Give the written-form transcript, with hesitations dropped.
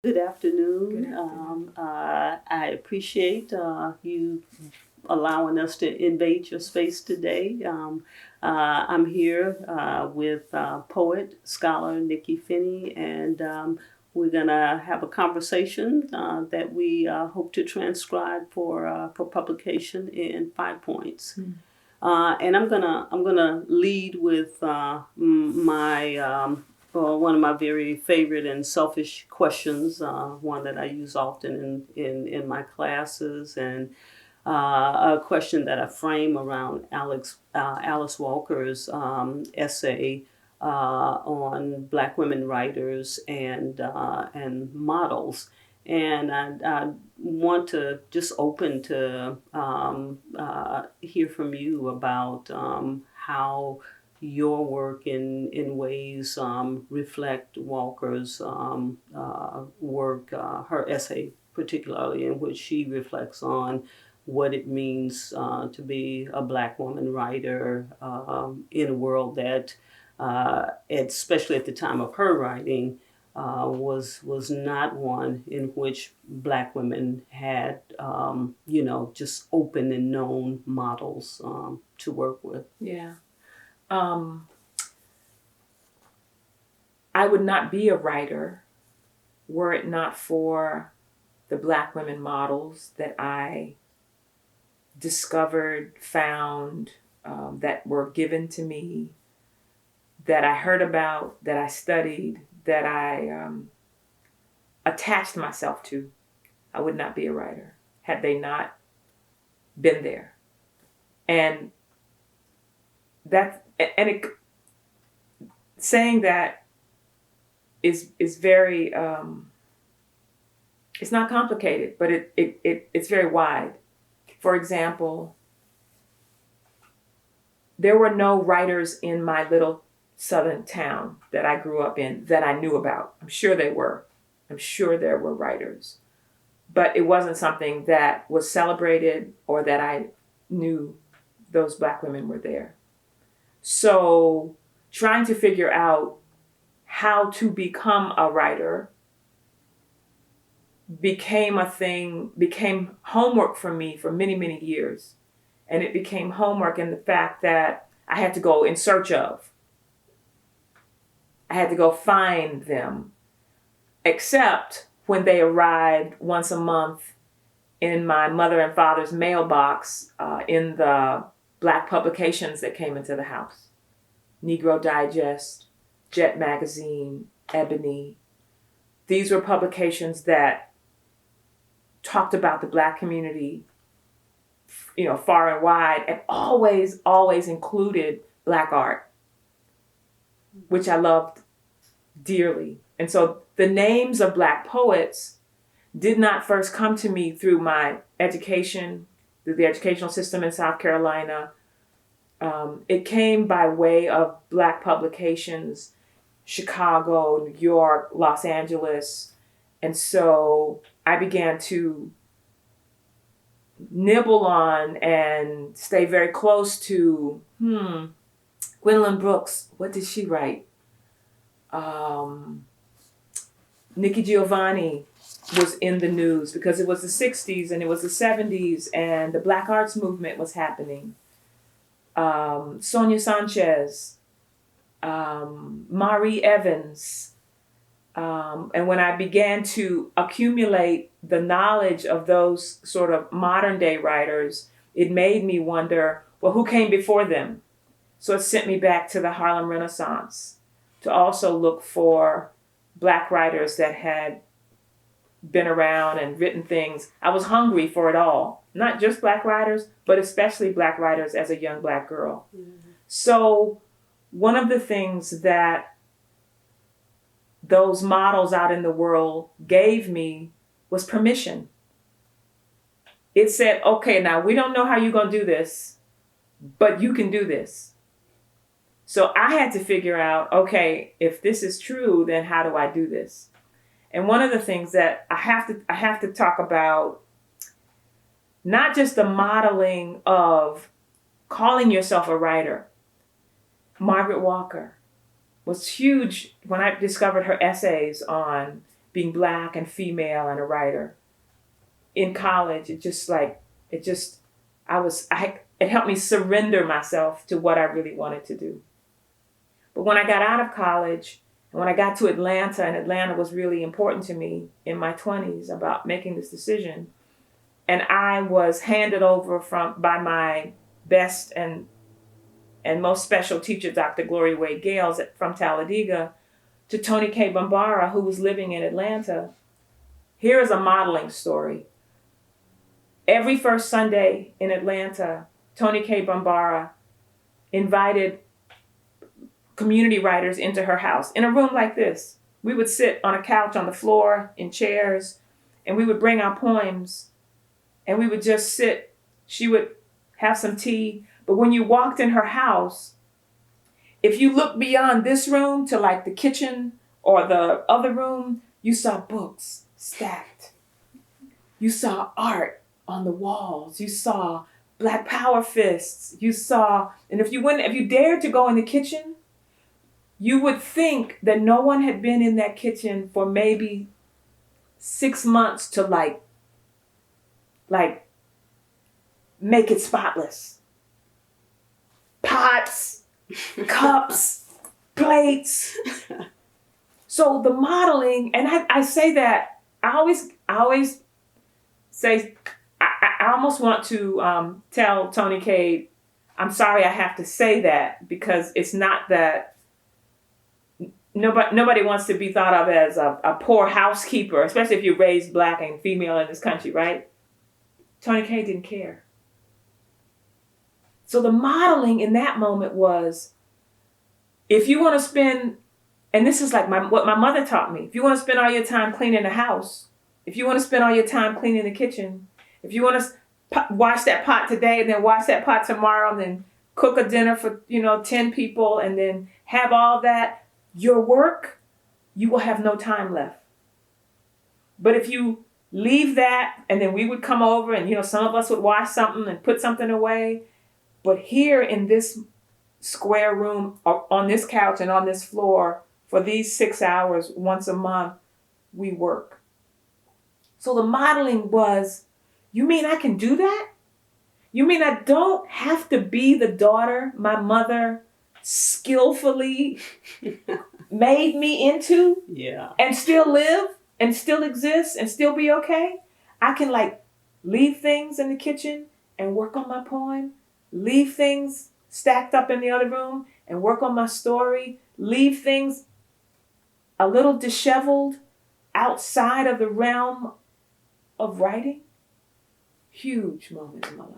Good afternoon. Good afternoon. I appreciate you allowing us to invade your space today. I'm here with poet, scholar Nikky Finney, and we're going to have a conversation that we hope to transcribe for publication in 5 points. And I'm gonna lead with my one of my very favorite and selfish questions, one that I use often in my classes, and a question that I frame around Alice Walker's essay on Black women writers and models. And I want to just open to hear from you about how your work in ways reflect Walker's work, her essay particularly, in which she reflects on what it means to be a Black woman writer in a world that, especially at the time of her writing, was not one in which Black women had, just open and known models to work with. Yeah. I would not be a writer were it not for the Black women models that I discovered, found, that were given to me, that I heard about, that I studied, that I attached myself to. I would not be a writer had they not been there. And saying that is very it's not complicated, but it's very wide. For example, there were no writers in my little southern town that I grew up in that I knew about. I'm sure they were. I'm sure there were writers. But it wasn't something that was celebrated or that I knew those Black women were there. So trying to figure out how to become a writer became homework for me for many, many years. And it became homework in the fact that I had to go in search of. I had to go find them, except when they arrived once a month in my mother and father's mailbox in the Black publications that came into the house. Negro Digest, Jet Magazine, Ebony. These were publications that talked about the Black community, far and wide, and always included Black art, which I loved dearly. And so the names of Black poets did not first come to me through my education, through the educational system in South Carolina. It came by way of Black publications, Chicago, New York, Los Angeles. And so I began to nibble on and stay very close to, Gwendolyn Brooks. What did she write? Nikky Giovanni was in the news because it was the 60s and it was the 70s and the Black Arts movement was happening. Sonia Sanchez, Marie Evans. And when I began to accumulate the knowledge of those sort of modern day writers, it made me wonder, well, who came before them? So it sent me back to the Harlem Renaissance to also look for Black writers that had been around and written things. I was hungry for it all, not just Black writers, but especially Black writers as a young Black girl. Mm-hmm. So one of the things that those models out in the world gave me was permission. It said, okay, now we don't know how you're going to do this, but you can do this. So I had to figure out, okay, if this is true, then how do I do this? And one of the things that I have to talk about, not just the modeling of calling yourself a writer. Margaret Walker was huge when I discovered her essays on being Black and female and a writer. In college, it helped me surrender myself to what I really wanted to do. But when I got out of college, and when I got to Atlanta, and Atlanta was really important to me in my 20s about making this decision, and I was handed over by my best and most special teacher, Dr. Gloria Wade Gales from Talladega, to Toni K. Bambara, who was living in Atlanta. Here is a modeling story. Every first Sunday in Atlanta, Toni K. Bambara invited community writers into her house in a room like this. We would sit on a couch on the floor in chairs, and we would bring our poems, and we would just sit. She would have some tea. But when you walked in her house, if you looked beyond this room to like the kitchen or the other room, you saw books stacked. You saw art on the walls. You saw Black Power fists. You saw, and if you dared to go in the kitchen, you would think that no one had been in that kitchen for maybe 6 months to like make it spotless. Pots, cups, plates. So the modeling, and I say that, I always say, I almost want to tell Toni K, I'm sorry I have to say that, because it's not that nobody wants to be thought of as a poor housekeeper, especially if you're raised Black and female in this country, right? Toni K didn't care. So the modeling in that moment was, if you want to spend, and this is like what my mother taught me, if you want to spend all your time cleaning the house, if you want to spend all your time cleaning the kitchen, if you want to wash that pot today and then wash that pot tomorrow and then cook a dinner for 10 people and then have all that, your work, you will have no time left. But if you leave that, and then we would come over and some of us would wash something and put something away, but here in this square room, on this couch and on this floor, for these 6 hours once a month, we work. So the modeling was, you mean I can do that? You mean I don't have to be the daughter my mother skillfully made me into? Yeah. And still live and still exist and still be okay? I can leave things in the kitchen and work on my poem, leave things stacked up in the other room and work on my story, leave things a little disheveled outside of the realm of writing. Huge moment in my life.